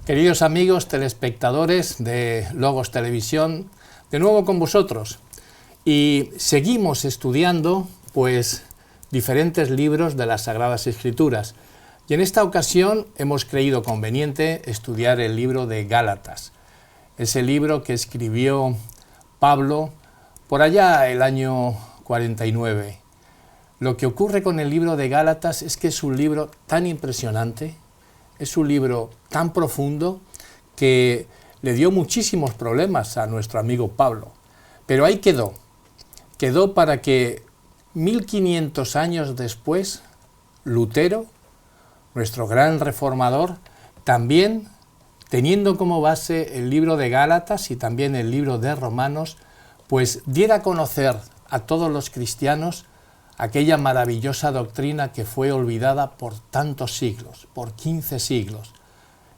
Queridos amigos telespectadores de Logos Televisión, de nuevo con vosotros. Y seguimos estudiando, pues, diferentes libros de las Sagradas Escrituras. Y en esta ocasión hemos creído conveniente estudiar el libro de Gálatas. Ese libro que escribió Pablo por allá el año 49. Lo que ocurre con el libro de Gálatas es que es un libro tan impresionante, es un libro tan profundo que le dio muchísimos problemas a nuestro amigo Pablo. Pero ahí quedó. Quedó para que 1500 años después, Lutero, nuestro gran reformador, también, teniendo como base el libro de Gálatas y también el libro de Romanos, pues diera a conocer a todos los cristianos aquella maravillosa doctrina que fue olvidada por tantos siglos, por 15 siglos.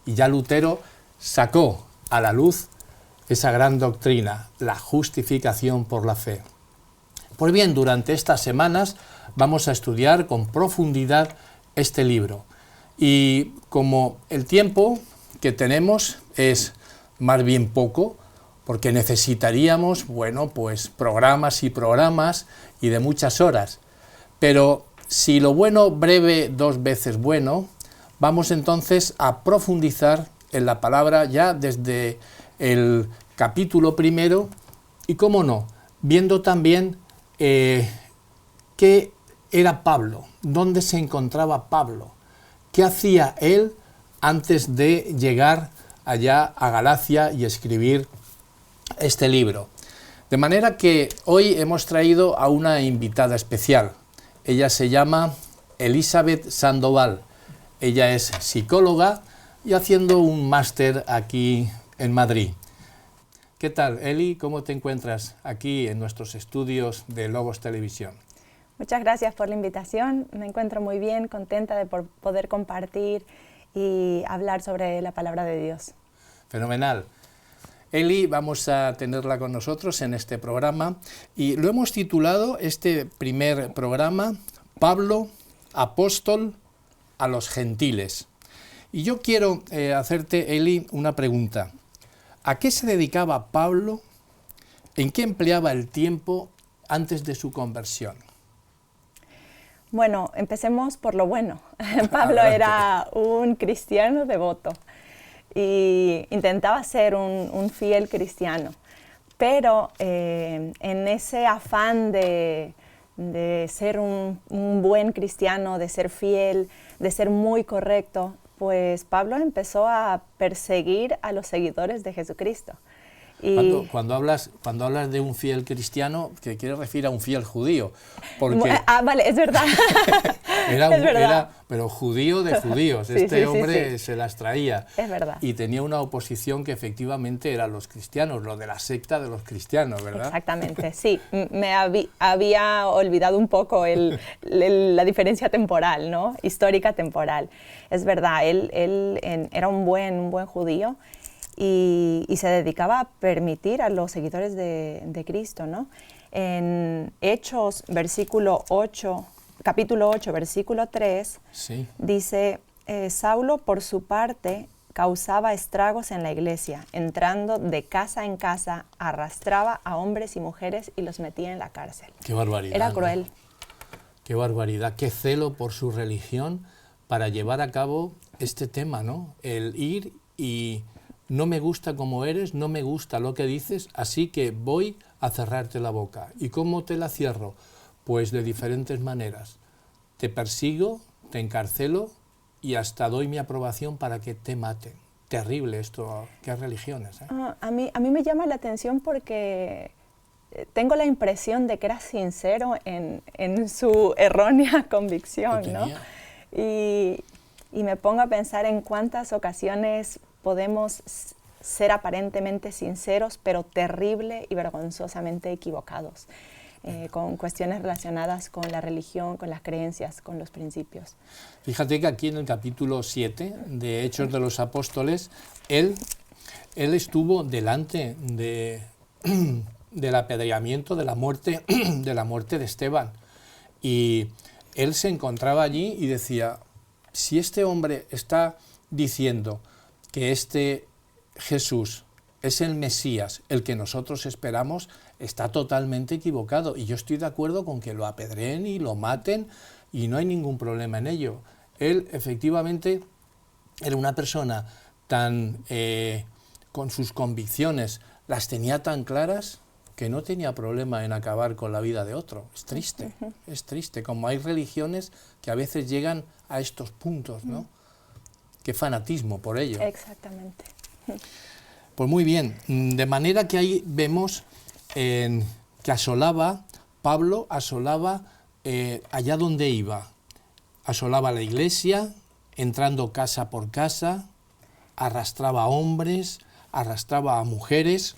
Y ya Lutero sacó a la luz esa gran doctrina, la justificación por la fe. Pues bien, durante estas semanas vamos a estudiar con profundidad este libro. Y como el tiempo que tenemos es más bien poco, porque necesitaríamos, bueno, pues programas y programas y de muchas horas. Pero si lo bueno breve dos veces bueno, vamos entonces a profundizar en la palabra ya desde el capítulo primero y, cómo no, viendo también qué era Pablo, dónde se encontraba Pablo, qué hacía él antes de llegar allá a Galacia y escribir este libro. De manera que hoy hemos traído a una invitada especial. Ella se llama Elizabeth Sandoval. Ella es psicóloga y haciendo un máster aquí en Madrid. ¿Qué tal, Eli? ¿Cómo te encuentras aquí en nuestros estudios de Logos Televisión? Muchas gracias por la invitación. Me encuentro muy bien, contenta de poder compartir y hablar sobre la palabra de Dios. Fenomenal. Eli, vamos a tenerla con nosotros en este programa y lo hemos titulado, este primer programa, Pablo, apóstol a los gentiles. Y yo quiero hacerte, Eli, una pregunta. ¿A qué se dedicaba Pablo? ¿En qué empleaba el tiempo antes de su conversión? Bueno, empecemos por lo bueno. Pablo era un cristiano devoto y intentaba ser un fiel cristiano, pero en ese afán de ser un buen cristiano, de ser fiel, de ser muy correcto, pues Pablo empezó a perseguir a los seguidores de Jesucristo. Y cuando hablas de un fiel cristiano, ¿te quieres referir a un fiel judío? Porque vale, es verdad. Era, pero judío de judíos. Sí, este sí, hombre sí. se las traía. Es verdad. Y tenía una oposición que efectivamente eran los cristianos, lo de la secta de los cristianos, ¿verdad? Exactamente, sí. Me había olvidado un poco la diferencia temporal, ¿no? Histórica temporal. Es verdad, él era un buen judío. Y se dedicaba a permitir a los seguidores de Cristo, ¿no? En Hechos, capítulo 8, versículo 3, sí. Dice, Saulo, por su parte, causaba estragos en la iglesia, entrando de casa en casa, arrastraba a hombres y mujeres y los metía en la cárcel. ¡Qué barbaridad! Era cruel. ¿No? ¡Qué barbaridad! ¡Qué celo por su religión para llevar a cabo este tema, ¿no? El ir y... no me gusta cómo eres, no me gusta lo que dices, así que voy a cerrarte la boca. ¿Y cómo te la cierro? Pues de diferentes maneras. Te persigo, te encarcelo y hasta doy mi aprobación para que te maten. Terrible esto, qué religiones, ¿eh? A mí me llama la atención porque tengo la impresión de que era sincero en su errónea convicción, ¿no? Y me pongo a pensar en cuántas ocasiones podemos ser aparentemente sinceros, pero terrible y vergonzosamente equivocados, con cuestiones relacionadas con la religión, con las creencias, con los principios. Fíjate que aquí en el capítulo 7 de Hechos de los Apóstoles, él estuvo delante del apedreamiento, de la muerte de Esteban, y él se encontraba allí y decía, si este hombre está diciendo que este Jesús es el Mesías, el que nosotros esperamos, está totalmente equivocado. Y yo estoy de acuerdo con que lo apedreen y lo maten y no hay ningún problema en ello. Él efectivamente era una persona tan, con sus convicciones, las tenía tan claras que no tenía problema en acabar con la vida de otro. Es triste, como hay religiones que a veces llegan a estos puntos, ¿no? Qué fanatismo por ello. Exactamente. Pues muy bien, de manera que ahí vemos que Pablo asolaba allá donde iba. Asolaba la iglesia, entrando casa por casa, arrastraba a hombres, arrastraba a mujeres.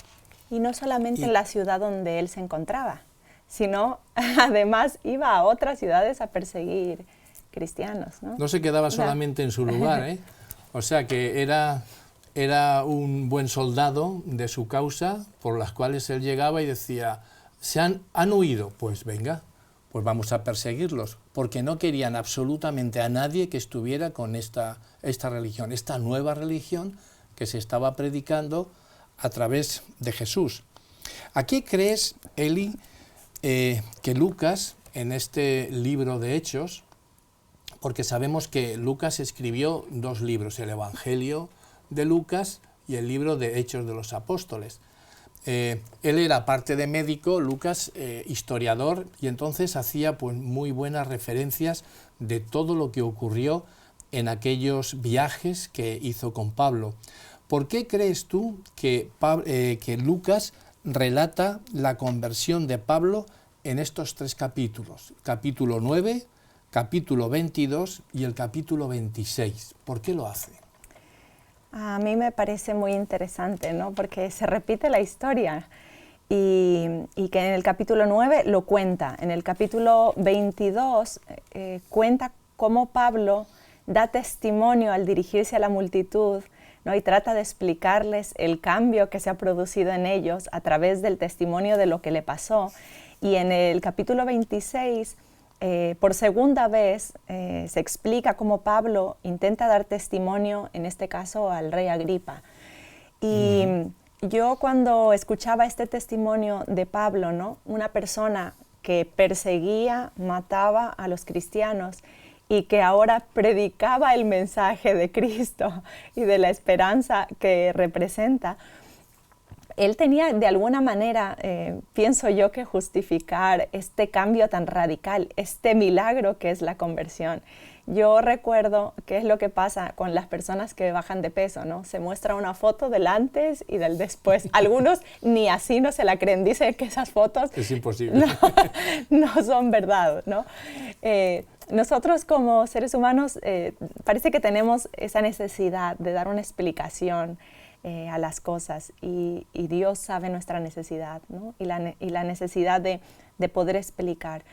Y no solamente en la ciudad donde él se encontraba, sino además iba a otras ciudades a perseguir cristianos, ¿no? No se quedaba solamente en su lugar, ¿eh? O sea que era un buen soldado de su causa, por las cuales él llegaba y decía, ¿han huido? Pues venga, pues vamos a perseguirlos, porque no querían absolutamente a nadie que estuviera con esta religión, esta nueva religión que se estaba predicando a través de Jesús. ¿A qué crees, Eli, que Lucas, en este libro de Hechos, porque sabemos que Lucas escribió 2 libros, el Evangelio de Lucas y el libro de Hechos de los Apóstoles. Él era, aparte de médico, Lucas, historiador, y entonces hacía pues, muy buenas referencias de todo lo que ocurrió en aquellos viajes que hizo con Pablo. ¿Por qué crees tú que Lucas relata la conversión de Pablo en estos 3 capítulos? Capítulo 9, capítulo 22 y el capítulo 26. ¿Por qué lo hace? A mí me parece muy interesante, ¿no? Porque se repite la historia y que en el capítulo 9 lo cuenta. En el capítulo 22 cuenta cómo Pablo da testimonio al dirigirse a la multitud, ¿no? Y trata de explicarles el cambio que se ha producido en ellos a través del testimonio de lo que le pasó. Y en el capítulo 26, por segunda vez, se explica cómo Pablo intenta dar testimonio, en este caso al rey Agripa. Y yo cuando escuchaba este testimonio de Pablo, ¿no? Una persona que perseguía, mataba a los cristianos, y que ahora predicaba el mensaje de Cristo y de la esperanza que representa, él tenía de alguna manera, pienso yo, que justificar este cambio tan radical, este milagro que es la conversión. Yo recuerdo qué es lo que pasa con las personas que bajan de peso, ¿no? Se muestra una foto del antes y del después. Algunos ni así no se la creen, dicen que esas fotos es imposible. No son verdad, ¿no? Nosotros como seres humanos parece que tenemos esa necesidad de dar una explicación a las cosas y Dios sabe nuestra necesidad, ¿no? y la necesidad de poder explicar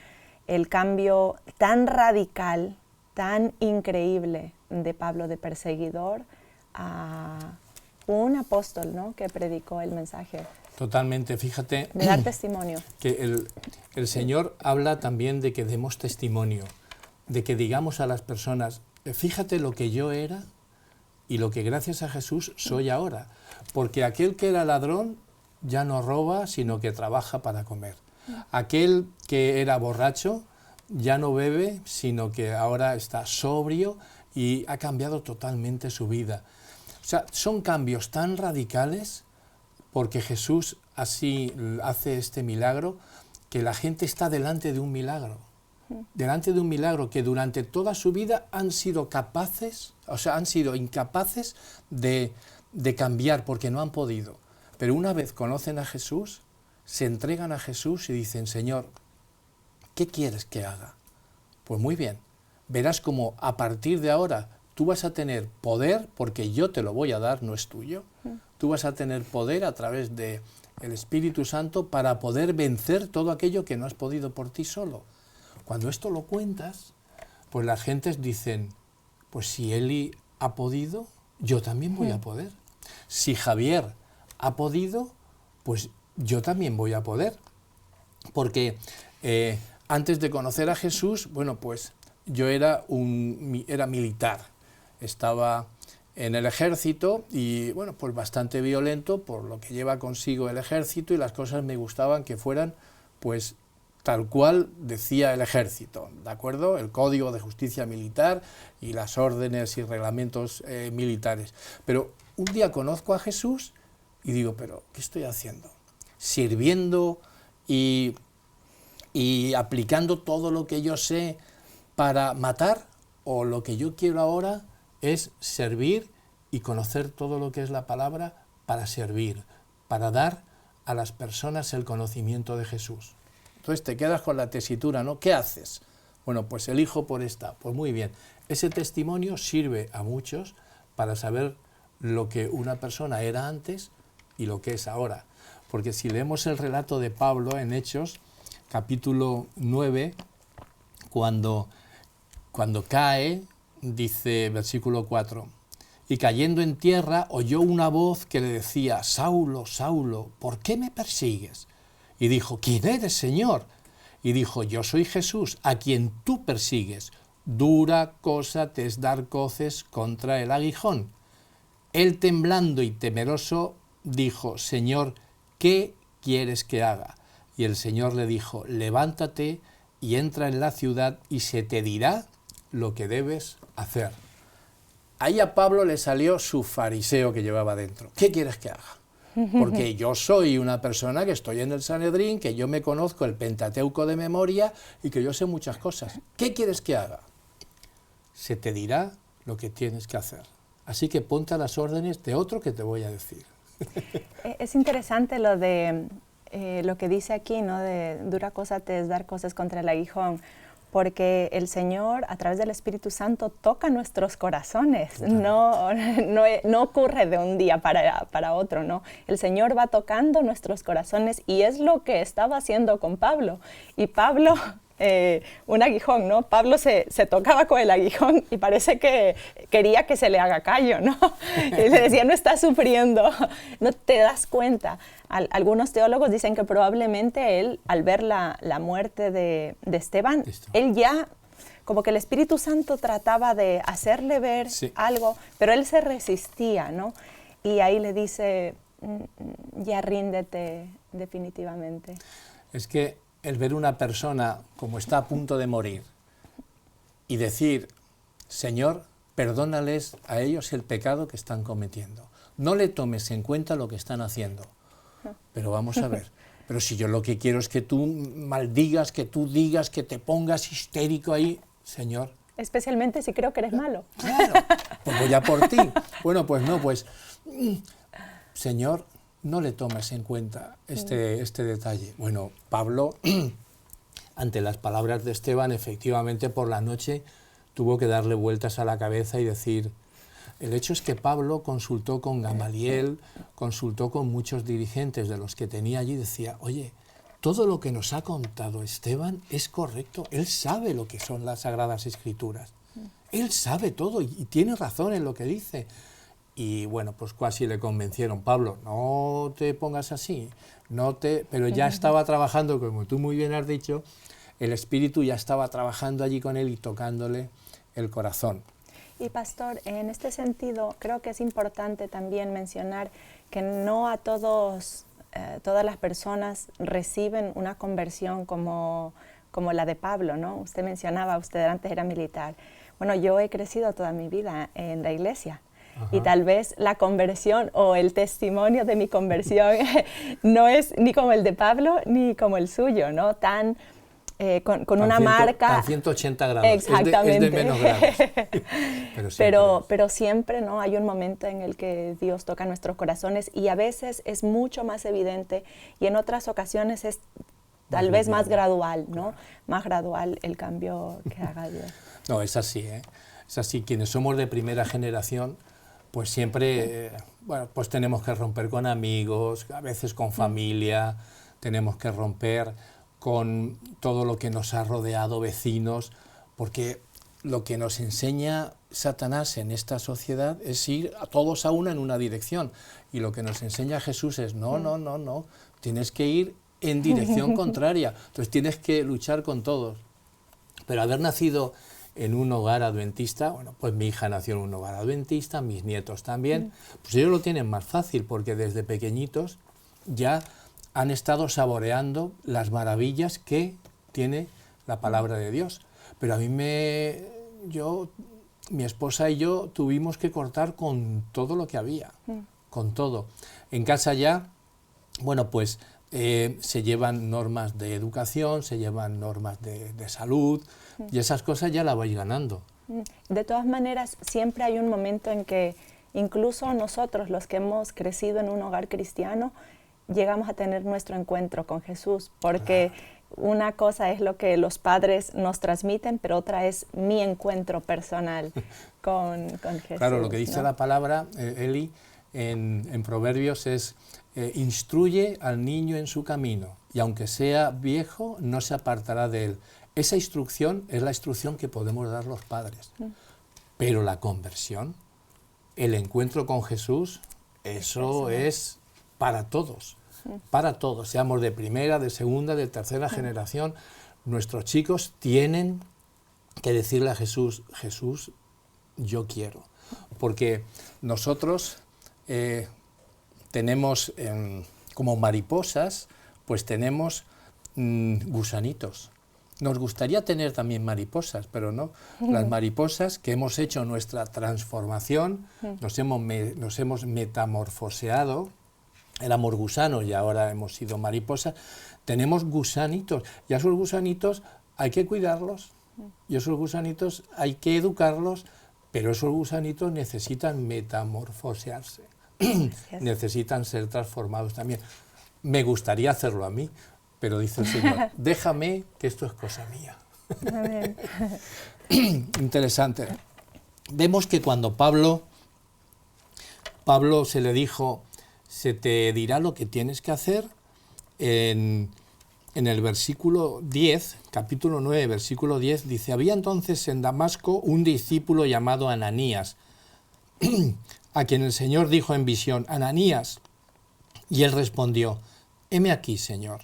el cambio tan radical, tan increíble de Pablo de perseguidor a un apóstol, ¿no? Que predicó el mensaje. Totalmente, fíjate de dar testimonio. Que el Señor habla también de que demos testimonio, de que digamos a las personas, fíjate lo que yo era y lo que gracias a Jesús soy ahora, porque aquel que era ladrón ya no roba, sino que trabaja para comer. Aquel que era borracho ya no bebe, sino que ahora está sobrio y ha cambiado totalmente su vida. O sea, son cambios tan radicales porque Jesús así hace este milagro, que la gente está delante de un milagro. Delante de un milagro que durante toda su vida han sido capaces, o sea, han sido incapaces de cambiar porque no han podido. Pero una vez conocen a Jesús, se entregan a Jesús y dicen, Señor, ¿qué quieres que haga? Pues muy bien, verás como a partir de ahora tú vas a tener poder, porque yo te lo voy a dar, no es tuyo. Tú vas a tener poder a través del Espíritu Santo para poder vencer todo aquello que no has podido por ti solo. Cuando esto lo cuentas, pues las gentes dicen, pues si Eli ha podido, yo también voy a poder. Si Javier ha podido, pues yo también voy a poder. Porque antes de conocer a Jesús, bueno, pues yo era militar. Estaba en el ejército y, bueno, pues bastante violento por lo que lleva consigo el ejército, y las cosas me gustaban que fueran, pues, tal cual decía el ejército, ¿de acuerdo? El Código de Justicia Militar y las órdenes y reglamentos militares. Pero un día conozco a Jesús y digo, pero ¿qué estoy haciendo? Sirviendo y aplicando todo lo que yo sé para matar, o lo que yo quiero ahora es servir y conocer todo lo que es la palabra para servir, para dar a las personas el conocimiento de Jesús. Entonces te quedas con la tesitura, ¿no? ¿Qué haces? Bueno, pues elijo por esta. Pues muy bien, ese testimonio sirve a muchos para saber lo que una persona era antes y lo que es ahora. Porque si leemos el relato de Pablo en Hechos, capítulo 9, cuando cae, dice versículo 4, y cayendo en tierra oyó una voz que le decía, Saulo, Saulo, ¿por qué me persigues? Y dijo, ¿quién eres, Señor? Y dijo, yo soy Jesús, a quien tú persigues. Dura cosa te es dar coces contra el aguijón. Él, temblando y temeroso, dijo, Señor, ¿qué quieres que haga? Y el Señor le dijo, levántate y entra en la ciudad y se te dirá lo que debes hacer. Ahí a Pablo le salió su fariseo que llevaba dentro. ¿Qué quieres que haga? Porque yo soy una persona que estoy en el Sanedrín, que yo me conozco el Pentateuco de memoria y que yo sé muchas cosas. ¿Qué quieres que haga? Se te dirá lo que tienes que hacer. Así que ponte a las órdenes de otro que te voy a decir. Es interesante lo de lo que dice aquí, ¿no? De dura cosa te es dar cosas contra el aguijón, porque el Señor, a través del Espíritu Santo, toca nuestros corazones. No ocurre de un día para otro, ¿no? El Señor va tocando nuestros corazones, y es lo que estaba haciendo con Pablo. Y Pablo, un aguijón, ¿no? Pablo se tocaba con el aguijón y parece que quería que se le haga callo, ¿no? Y le decía, no estás sufriendo, no te das cuenta. Algunos teólogos dicen que probablemente él, al ver la muerte de Esteban, él ya, como que el Espíritu Santo trataba de hacerle ver algo, pero él se resistía, ¿no? Y ahí le dice, ya ríndete definitivamente. Es que el ver una persona como está a punto de morir y decir, Señor, perdónales a ellos el pecado que están cometiendo. No le tomes en cuenta lo que están haciendo. Pero vamos a ver, pero si yo lo que quiero es que tú maldigas, que tú digas, que te pongas histérico ahí, Señor. Especialmente si creo que eres malo. Claro, pues voy a por ti. Bueno, pues no, pues, Señor, no le tomes en cuenta este detalle. Bueno, Pablo, ante las palabras de Esteban, efectivamente por la noche tuvo que darle vueltas a la cabeza y decir. El hecho es que Pablo consultó con Gamaliel, consultó con muchos dirigentes de los que tenía allí, y decía, oye, todo lo que nos ha contado Esteban es correcto, él sabe lo que son las Sagradas Escrituras, él sabe todo y tiene razón en lo que dice. Y bueno, pues casi le convencieron, Pablo, no te pongas así, pero ya estaba trabajando, como tú muy bien has dicho, el Espíritu ya estaba trabajando allí con él y tocándole el corazón. Y pastor, en este sentido, creo que es importante también mencionar que no a todas las personas reciben una conversión como la de Pablo, ¿no? Usted mencionaba, usted antes era militar. Bueno, yo he crecido toda mi vida en la iglesia. Ajá. Y tal vez la conversión o el testimonio de mi conversión no es ni como el de Pablo ni como el suyo, ¿no? Con una marca... Tan 180 grados, exactamente. Es de menos grados. Pero siempre, ¿no? Hay un momento en el que Dios toca nuestros corazones, y a veces es mucho más evidente, y en otras ocasiones es tal vez más gradual, ¿no? Claro. Más gradual el cambio que haga Dios. No, es así, ¿eh? Es así. Quienes somos de primera generación, pues siempre, bueno, pues tenemos que romper con amigos, a veces con familia, tenemos que romper con todo lo que nos ha rodeado, vecinos, porque lo que nos enseña Satanás en esta sociedad es ir a todos a una en una dirección, y lo que nos enseña Jesús es no, tienes que ir en dirección contraria, entonces tienes que luchar con todos. Pero haber nacido en un hogar adventista. Bueno, pues mi hija nació en un hogar adventista, mis nietos también. Pues ellos lo tienen más fácil porque desde pequeñitos ya han estado saboreando las maravillas que tiene la palabra de Dios. Pero a mí mi esposa y yo tuvimos que cortar con todo lo que había, con todo. En casa ya, bueno, pues se llevan normas de educación, se llevan normas de salud, y esas cosas ya las vais ganando. De todas maneras, siempre hay un momento en que incluso nosotros, los que hemos crecido en un hogar cristiano, llegamos a tener nuestro encuentro con Jesús, porque una cosa es lo que los padres nos transmiten, pero otra es mi encuentro personal con Jesús. Claro, lo que dice, ¿no?, la palabra, Eli, en Proverbios es: instruye al niño en su camino, y aunque sea viejo, no se apartará de él. Esa instrucción es la instrucción que podemos dar los padres. Pero la conversión, el encuentro con Jesús, eso es para todos. Para todos, seamos de primera, de segunda, de tercera generación. Nuestros chicos tienen que decirle a Jesús: Jesús, yo quiero. Porque nosotros tenemos, como mariposas, pues tenemos gusanitos. Nos gustaría tener también mariposas, pero no. Las mariposas que hemos hecho nuestra transformación, nos hemos metamorfoseado, éramos gusanos y ahora hemos sido mariposas, tenemos gusanitos, y a esos gusanitos hay que cuidarlos, y esos gusanitos hay que educarlos, pero esos gusanitos necesitan metamorfosearse, necesitan ser transformados también. Me gustaría hacerlo a mí, pero dice el Señor: déjame, que esto es cosa mía. Amén. Interesante. Vemos que cuando Pablo se le dijo: se te dirá lo que tienes que hacer, en el versículo 10, capítulo 9, versículo 10, dice: había entonces en Damasco un discípulo llamado Ananías, a quien el Señor dijo en visión: Ananías. Y él respondió: heme aquí, Señor.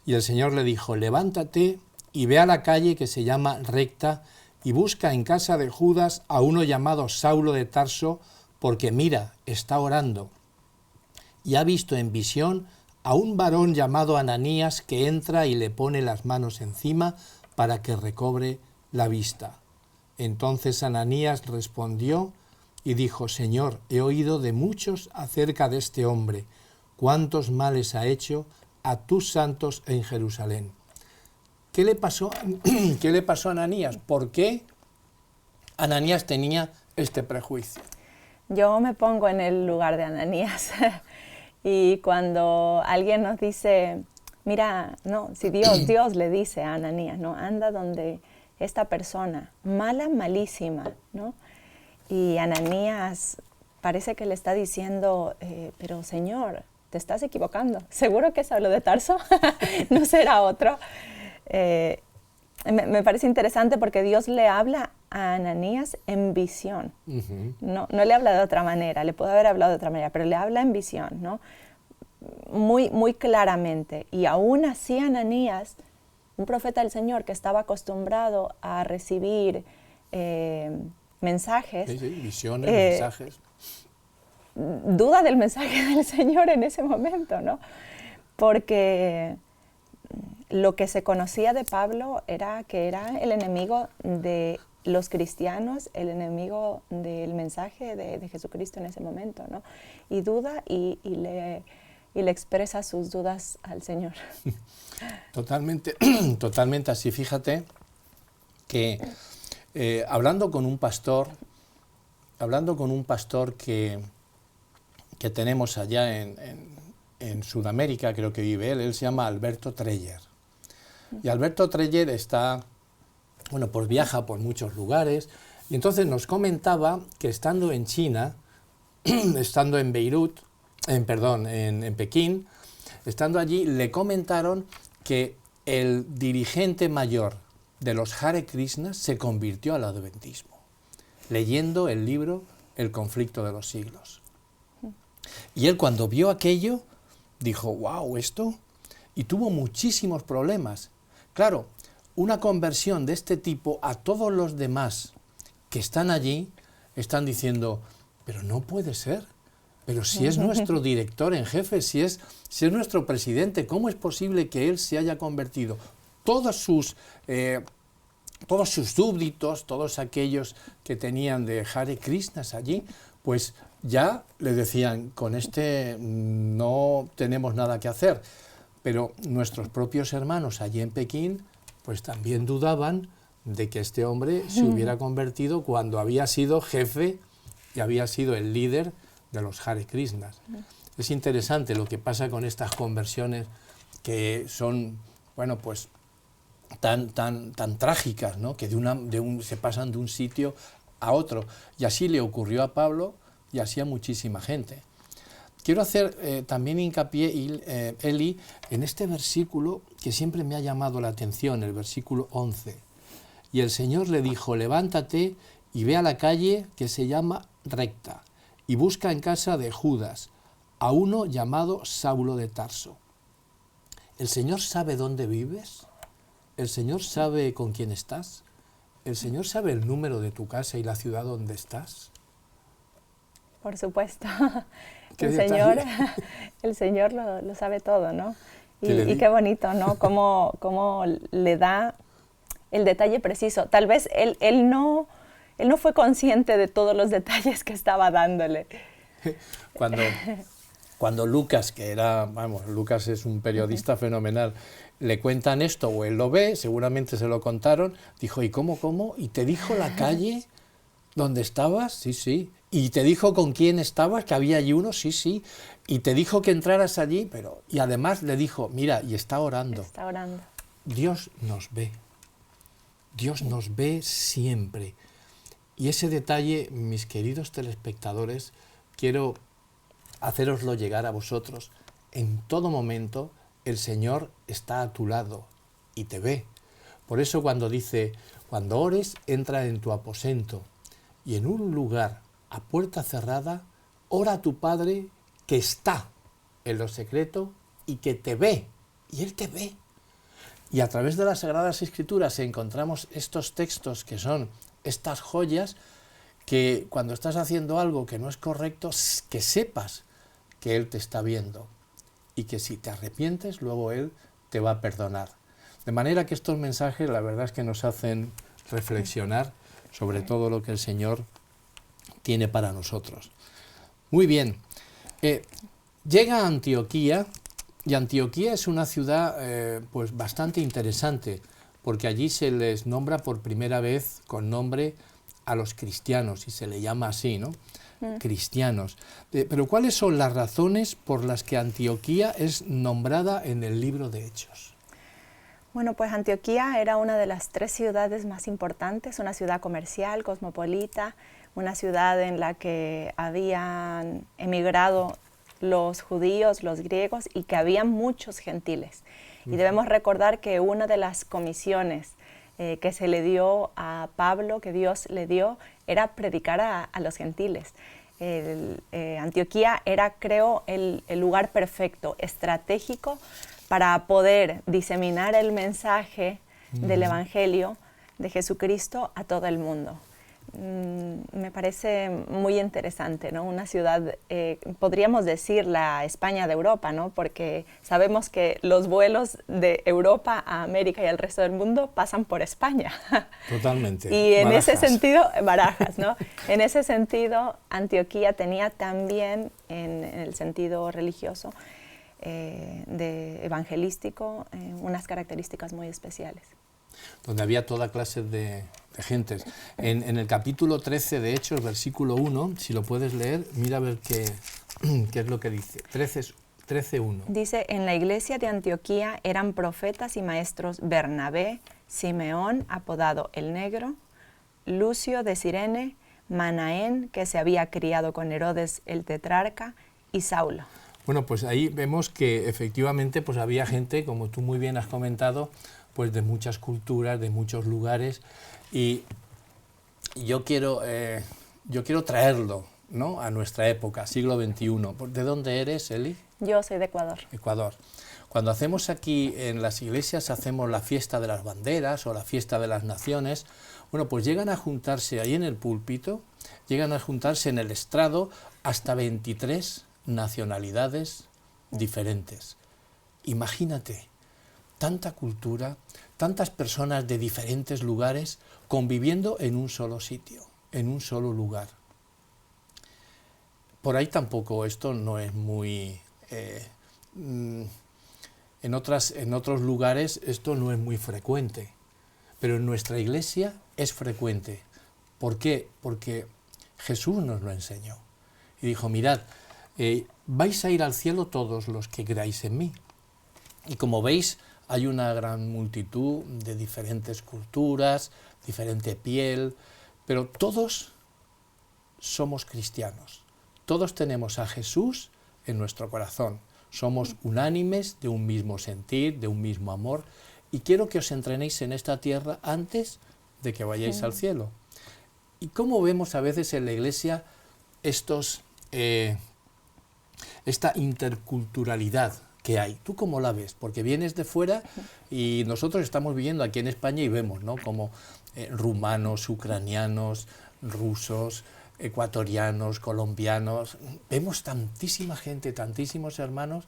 Y el Señor le dijo: levántate y ve a la calle que se llama Recta, y busca en casa de Judas a uno llamado Saulo de Tarso, porque mira, está orando. Y ha visto en visión a un varón llamado Ananías que entra y le pone las manos encima para que recobre la vista. Entonces Ananías respondió y dijo: Señor, he oído de muchos acerca de este hombre, cuántos males ha hecho a tus santos en Jerusalén. ¿Qué le pasó a Ananías? ¿Por qué Ananías tenía este prejuicio? Yo me pongo en el lugar de Ananías. Y cuando alguien nos dice, mira, no, si Dios le dice a Ananías, no, anda donde esta persona, mala, malísima, ¿no? Y Ananías parece que le está diciendo, pero Señor, te estás equivocando. ¿Seguro que es Saulo de Tarso? ¿No será otro? Me parece interesante porque Dios le habla a Ananías en visión. No le habla de otra manera, le puede haber hablado de otra manera, pero le habla en visión, ¿no? Muy, muy claramente. Y aún así Ananías, un profeta del Señor que estaba acostumbrado a recibir mensajes, visiones, mensajes, duda del mensaje del Señor en ese momento, ¿no? Porque lo que se conocía de Pablo era que era el enemigo de los cristianos, el enemigo del mensaje de Jesucristo en ese momento, ¿no? Y duda y le expresa sus dudas al Señor. Totalmente, totalmente así. Fíjate que hablando con un pastor que tenemos allá en Sudamérica, creo que vive él se llama Alberto Treyer. Y Alberto Treyer pues viaja por muchos lugares, y entonces nos comentaba que estando en China, estando en Beirut, en Pekín, estando allí, le comentaron que el dirigente mayor de los Hare Krishnas se convirtió al adventismo, leyendo el libro El conflicto de los siglos. Y él, cuando vio aquello, dijo: wow, esto, y tuvo muchísimos problemas. Claro, una conversión de este tipo, a todos los demás que están allí, están diciendo, pero no puede ser, pero si es nuestro director en jefe, si es nuestro presidente, ¿cómo es posible que él se haya convertido? Todos sus súbditos, todos aquellos que tenían de Hare Krishnas allí, pues ya le decían, con este no tenemos nada que hacer. Pero nuestros propios hermanos allí en Pekín, pues también dudaban de que este hombre se hubiera convertido cuando había sido jefe y había sido el líder de los Hare Krishnas. Es interesante lo que pasa con estas conversiones que son, bueno, pues tan trágicas, ¿no? Que se pasan de un sitio a otro. Y así le ocurrió a Pablo y así a muchísima gente. Quiero hacer también hincapié, Eli, en este versículo que siempre me ha llamado la atención, el versículo 11. Y el Señor le dijo, levántate y ve a la calle que se llama Recta, y busca en casa de Judas a uno llamado Saulo de Tarso. ¿El Señor sabe dónde vives? ¿El Señor sabe con quién estás? ¿El Señor sabe el número de tu casa y la ciudad donde estás? Por supuesto. El Señor lo sabe todo, ¿no? Y qué bonito, ¿no? Cómo le da el detalle preciso. Tal vez él no fue consciente de todos los detalles que estaba dándole. Cuando Lucas, Lucas es un periodista fenomenal, le cuentan esto o él lo ve, seguramente se lo contaron, dijo, ¿y cómo? ¿Y te dijo la calle donde estabas? Sí. ¿Y te dijo con quién estabas, que había allí uno? Sí. ¿Y te dijo que entraras allí? Y además le dijo, mira, y está orando. Está orando. Dios nos ve. Dios nos ve siempre. Y ese detalle, mis queridos telespectadores, quiero hacéroslo llegar a vosotros. En todo momento el Señor está a tu lado y te ve. Por eso cuando dice, cuando ores, entra en tu aposento y en un lugar a puerta cerrada, ora a tu Padre que está en lo secreto y que te ve, y Él te ve. Y a través de las Sagradas Escrituras encontramos estos textos que son estas joyas que cuando estás haciendo algo que no es correcto, que sepas que Él te está viendo y que si te arrepientes, luego Él te va a perdonar. De manera que estos mensajes la verdad es que nos hacen reflexionar sobre todo lo que el Señor tiene para nosotros. Muy bien, llega a Antioquía, y Antioquía es una ciudad pues bastante interesante, porque allí se les nombra por primera vez con nombre a los cristianos, y se le llama así, ¿no? Cristianos. Pero ¿cuáles son las razones por las que Antioquía es nombrada en el libro de Hechos? Bueno, pues Antioquía era una de las 3 ciudades más importantes, una ciudad comercial, cosmopolita, una ciudad en la que habían emigrado los judíos, los griegos, y que había muchos gentiles. Y debemos recordar que una de las comisiones que se le dio a Pablo, que Dios le dio, era predicar a los gentiles. Antioquía era, creo, el lugar perfecto, estratégico, para poder diseminar el mensaje del Evangelio de Jesucristo a todo el mundo. Me parece muy interesante, ¿no? Una ciudad, podríamos decir la España de Europa, ¿no? Porque sabemos que los vuelos de Europa a América y al resto del mundo pasan por España. Totalmente. Y en ese sentido, Barajas, ¿no? En ese sentido, Antioquía tenía también, en el sentido religioso, evangelístico, unas características muy especiales. Donde había toda clase de gentes. En el capítulo 13 de Hechos, versículo 1, si lo puedes leer, mira a ver qué es lo que dice. 13:1. Dice, en la iglesia de Antioquía eran profetas y maestros Bernabé, Simeón, apodado el Negro, Lucio de Cirene, Manaén, que se había criado con Herodes el tetrarca, y Saulo. Bueno, pues ahí vemos que efectivamente pues había gente, como tú muy bien has comentado, pues de muchas culturas, de muchos lugares, y yo quiero traerlo, ¿no?, a nuestra época, siglo XXI. ¿De dónde eres, Eli? Yo soy de Ecuador. Ecuador. Cuando hacemos aquí en las iglesias, hacemos la fiesta de las banderas o la fiesta de las naciones, bueno, pues llegan a juntarse ahí en el púlpito, llegan a juntarse en el estrado hasta 23 nacionalidades diferentes. Imagínate, tanta cultura, tantas personas de diferentes lugares conviviendo en un solo sitio, en un solo lugar. Por ahí tampoco esto no es muy... en otros lugares esto no es muy frecuente, pero en nuestra iglesia es frecuente. ¿Por qué? Porque Jesús nos lo enseñó. Y dijo, mirad, vais a ir al cielo todos los que creáis en mí. Y como veis, hay una gran multitud de diferentes culturas, diferente piel, pero todos somos cristianos. Todos tenemos a Jesús en nuestro corazón. Somos unánimes, de un mismo sentir, de un mismo amor, y quiero que os entrenéis en esta tierra antes de que vayáis al cielo. ¿Y cómo vemos a veces en la iglesia esta interculturalidad que hay? ¿Tú cómo la ves? Porque vienes de fuera y nosotros estamos viviendo aquí en España y vemos, ¿no?, como rumanos, ucranianos, rusos, ecuatorianos, colombianos, vemos tantísima gente, tantísimos hermanos,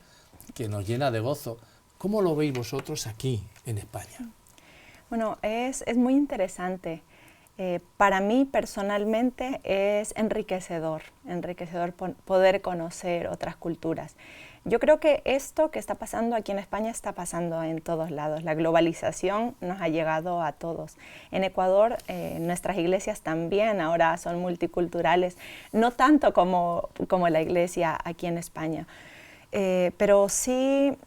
que nos llena de gozo. ¿Cómo lo veis vosotros aquí en España? Bueno, es muy interesante. Para mí personalmente es enriquecedor poder conocer otras culturas. Yo creo que esto que está pasando aquí en España está pasando en todos lados. La globalización nos ha llegado a todos. En Ecuador, nuestras iglesias también ahora son multiculturales, no tanto como la iglesia aquí en España. Pero sí,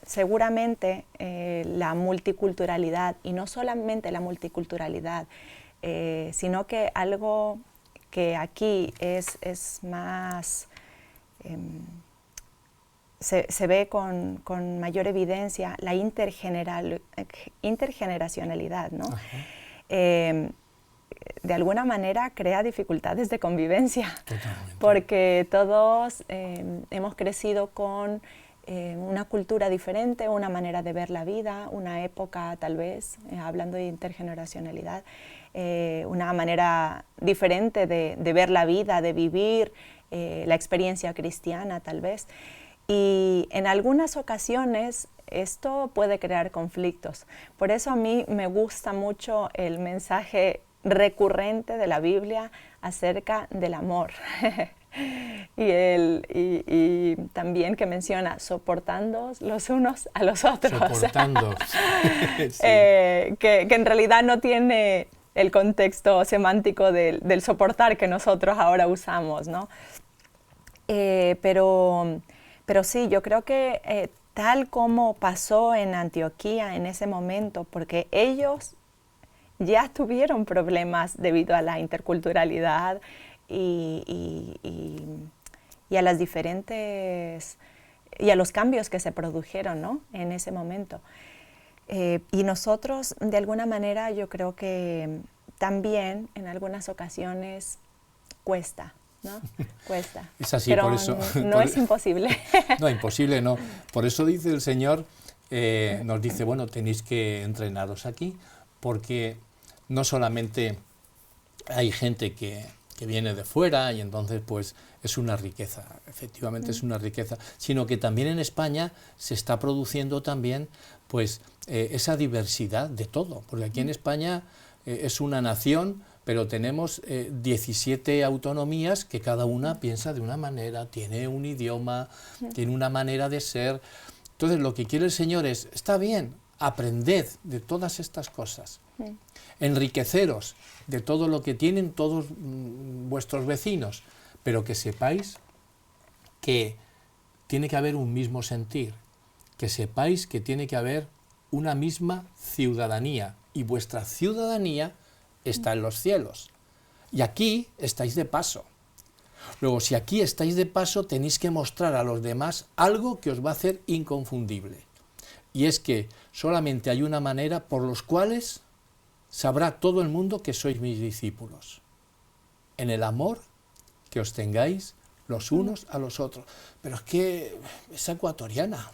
seguramente la multiculturalidad, y no solamente la multiculturalidad, sino que algo que aquí es más... Se ve con mayor evidencia la intergeneracionalidad, ¿no? De alguna manera crea dificultades de convivencia. Totalmente. Porque todos hemos crecido con una cultura diferente, una manera de ver la vida, una época tal vez, hablando de intergeneracionalidad, una manera diferente de ver la vida, de vivir la experiencia cristiana tal vez. Y en algunas ocasiones esto puede crear conflictos. Por eso a mí me gusta mucho el mensaje recurrente de la Biblia acerca del amor. y también que menciona soportándoos los unos a los otros. Soportando. Sí. Que en realidad no tiene el contexto semántico del soportar que nosotros ahora usamos, ¿no? Pero sí, yo creo que tal como pasó en Antioquía en ese momento, porque ellos ya tuvieron problemas debido a la interculturalidad y a las diferentes, y a los cambios que se produjeron, ¿no?, en ese momento. Y nosotros, de alguna manera, yo creo que también en algunas ocasiones cuesta. ¿No? Cuesta. Es así, pero por eso. No es imposible. No, imposible no. Por eso dice el Señor, nos dice, bueno, tenéis que entrenaros aquí, porque no solamente hay gente que viene de fuera y entonces pues es una riqueza, efectivamente es una riqueza, sino que también en España se está produciendo también pues esa diversidad de todo, porque aquí en España es una nación, pero tenemos 17 autonomías que cada una piensa de una manera, tiene un idioma, tiene una manera de ser. Entonces lo que quiere el Señor es, está bien, aprended de todas estas cosas, enriqueceros de todo lo que tienen todos vuestros vecinos, pero que sepáis que tiene que haber un mismo sentir, que sepáis que tiene que haber una misma ciudadanía, y vuestra ciudadanía está en los cielos. Y aquí estáis de paso. Luego, si aquí estáis de paso, tenéis que mostrar a los demás algo que os va a hacer inconfundible. Y es que solamente hay una manera por los cuales sabrá todo el mundo que sois mis discípulos. En el amor que os tengáis los unos a los otros. Pero es que es ecuatoriana.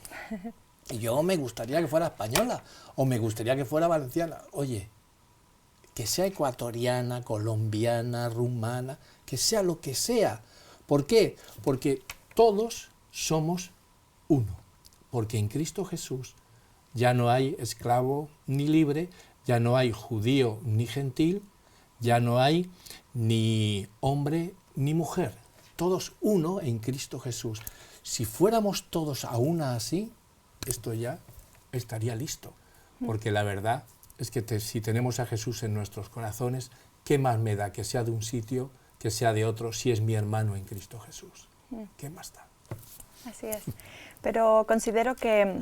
yo me gustaría que fuera española, o me gustaría que fuera valenciana. Oye, que sea ecuatoriana, colombiana, rumana, que sea lo que sea. ¿Por qué? Porque todos somos uno. Porque en Cristo Jesús ya no hay esclavo ni libre, ya no hay judío ni gentil, ya no hay ni hombre ni mujer. Todos uno en Cristo Jesús. Si fuéramos todos a una así, esto ya estaría listo. Porque la verdad es que si tenemos a Jesús en nuestros corazones, ¿qué más me da que sea de un sitio, que sea de otro, si es mi hermano en Cristo Jesús? ¿Qué más da? Así es. Pero considero que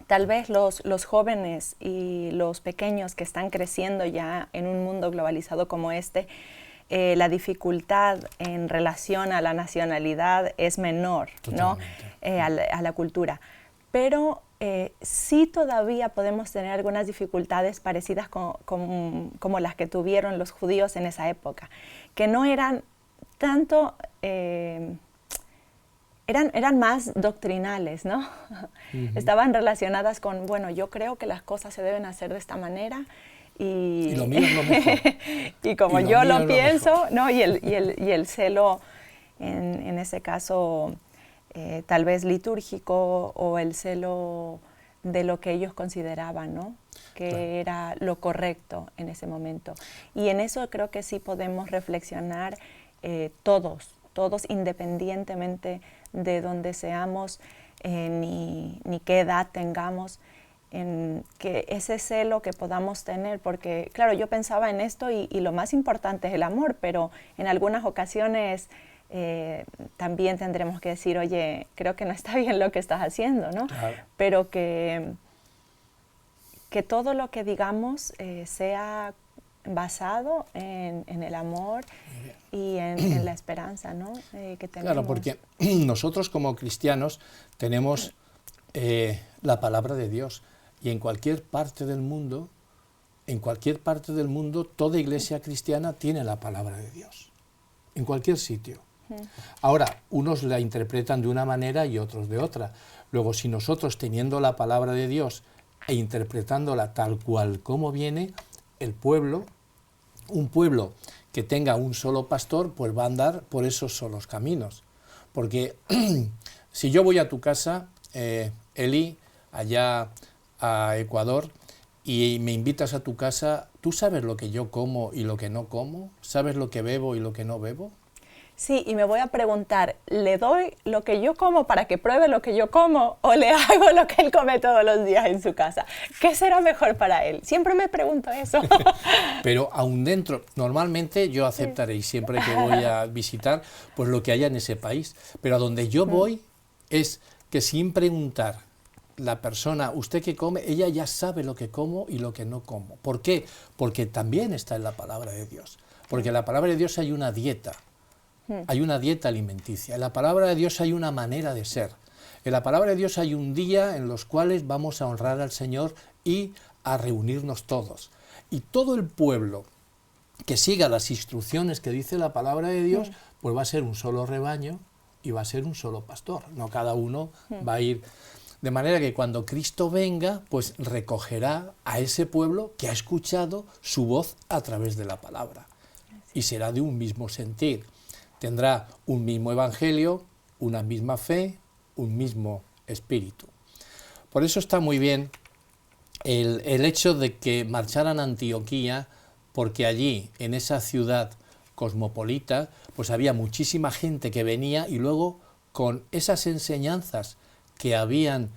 tal vez los jóvenes y los pequeños que están creciendo ya en un mundo globalizado como este, la dificultad en relación a la nacionalidad es menor, ¿no? A la cultura. Pero sí todavía podemos tener algunas dificultades parecidas como las que tuvieron los judíos en esa época, que no eran tanto... Eran más doctrinales, ¿no? Estaban relacionadas con, bueno, yo creo que las cosas se deben hacer de esta manera y lo mío es lo mejor. y como yo lo pienso, ¿no? Y el celo, en ese caso, tal vez litúrgico, o el celo de lo que ellos consideraban, ¿no? Que era lo correcto en ese momento. Y en eso creo que sí podemos reflexionar todos independientemente de donde seamos, ni qué edad tengamos, en que ese celo que podamos tener, porque claro, yo pensaba en esto y lo más importante es el amor, pero en algunas ocasiones también tendremos que decir, oye, creo que no está bien lo que estás haciendo, ¿no? Claro. Pero que todo lo que digamos sea basado en el amor y en la esperanza, ¿no? Que tenemos. Claro, porque nosotros como cristianos tenemos la palabra de Dios, y en cualquier parte del mundo, toda iglesia cristiana tiene la palabra de Dios, en cualquier sitio. Ahora, unos la interpretan de una manera y otros de otra. Luego, si nosotros, teniendo la palabra de Dios e interpretándola tal cual como viene, un pueblo que tenga un solo pastor, pues va a andar por esos solos caminos. Porque si yo voy a tu casa, Eli, allá a Ecuador, y me invitas a tu casa, ¿tú sabes lo que yo como y lo que no como? ¿Sabes lo que bebo y lo que no bebo? Sí, y me voy a preguntar, ¿le doy lo que yo como para que pruebe lo que yo como, o le hago lo que él come todos los días en su casa? ¿Qué será mejor para él? Siempre me pregunto eso. Pero aún dentro, normalmente yo aceptaré, y siempre que voy a visitar, pues lo que haya en ese país. Pero a donde yo voy es que sin preguntar, la persona, ¿usted qué come? Ella ya sabe lo que como y lo que no como. ¿Por qué? Porque también está en la palabra de Dios. Porque en la palabra de Dios hay una dieta. Hay una dieta alimenticia. En la palabra de Dios hay una manera de ser. En la palabra de Dios hay un día en los cuales vamos a honrar al Señor y a reunirnos todos. Y todo el pueblo que siga las instrucciones que dice la palabra de Dios, pues va a ser un solo rebaño y va a ser un solo pastor. No cada uno va a ir... De manera que cuando Cristo venga, pues recogerá a ese pueblo que ha escuchado su voz a través de la palabra. Y será de un mismo sentir. Tendrá un mismo evangelio, una misma fe, un mismo espíritu. Por eso está muy bien el hecho de que marcharan a Antioquía, porque allí, en esa ciudad cosmopolita, pues había muchísima gente que venía, y luego con esas enseñanzas que habían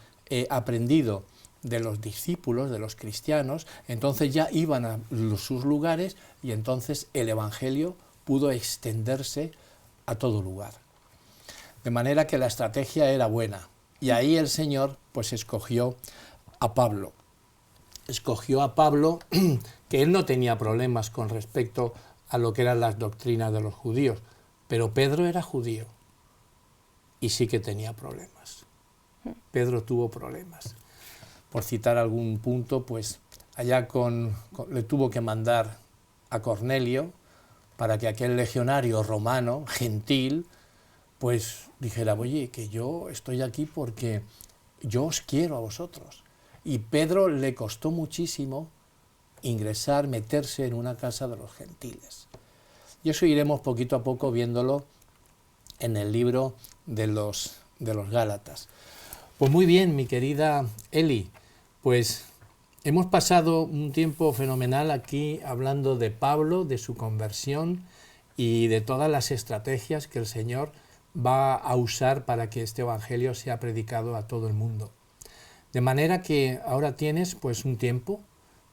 aprendido de los discípulos, de los cristianos, entonces ya iban a sus lugares, y entonces el evangelio pudo extenderse a todo lugar. De manera que la estrategia era buena, y ahí el Señor pues escogió a Pablo. Escogió a Pablo, que él no tenía problemas con respecto a lo que eran las doctrinas de los judíos, pero Pedro era judío y sí que tenía problemas. Pedro tuvo problemas. Por citar algún punto, pues allá le tuvo que mandar a Cornelio para que aquel legionario romano, gentil, pues dijera, oye, que yo estoy aquí porque yo os quiero a vosotros. Y Pedro le costó muchísimo ingresar, meterse en una casa de los gentiles. Y eso iremos poquito a poco viéndolo en el libro de los Gálatas. Pues muy bien, mi querida Eli, pues hemos pasado un tiempo fenomenal aquí hablando de Pablo, de su conversión y de todas las estrategias que el Señor va a usar para que este evangelio sea predicado a todo el mundo. De manera que ahora tienes pues un tiempo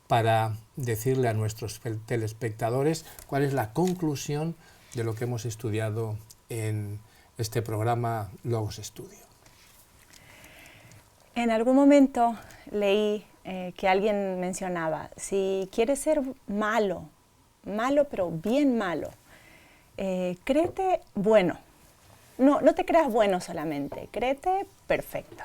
para decirle a nuestros telespectadores cuál es la conclusión de lo que hemos estudiado en este programa Logos Estudio. En algún momento leí que alguien mencionaba, si quieres ser malo, pero bien malo, créete bueno. No te creas bueno solamente, créete perfecto.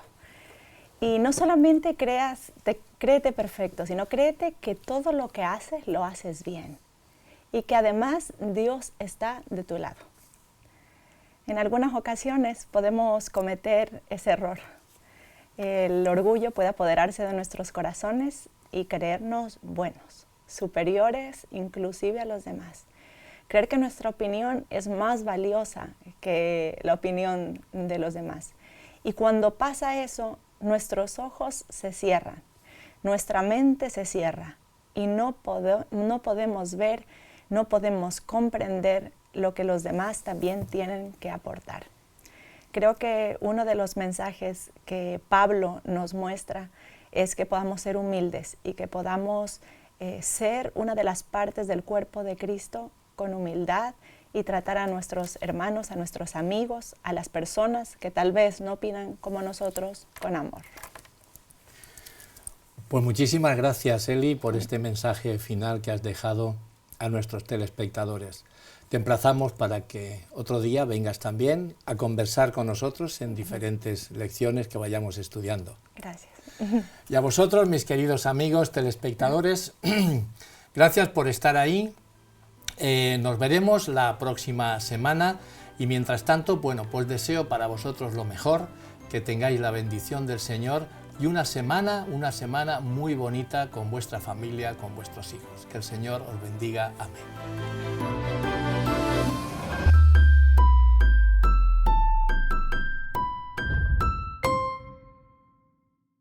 Y no solamente créete perfecto, sino créete que todo lo que haces, lo haces bien. Y que además Dios está de tu lado. En algunas ocasiones podemos cometer ese error. El orgullo puede apoderarse de nuestros corazones y creernos buenos, superiores inclusive a los demás. Creer que nuestra opinión es más valiosa que la opinión de los demás. Y cuando pasa eso, nuestros ojos se cierran, nuestra mente se cierra y no podemos ver, no podemos comprender lo que los demás también tienen que aportar. Creo que uno de los mensajes que Pablo nos muestra es que podamos ser humildes y que podamos ser una de las partes del cuerpo de Cristo con humildad y tratar a nuestros hermanos, a nuestros amigos, a las personas que tal vez no opinan como nosotros, con amor. Pues muchísimas gracias, Eli, por este mensaje final que has dejado a nuestros telespectadores. Te emplazamos para que otro día vengas también a conversar con nosotros en diferentes lecciones que vayamos estudiando. Gracias. Y a vosotros, mis queridos amigos telespectadores, gracias por estar ahí. Nos veremos la próxima semana y mientras tanto, bueno, pues deseo para vosotros lo mejor, que tengáis la bendición del Señor y una semana muy bonita con vuestra familia, con vuestros hijos. Que el Señor os bendiga. Amén.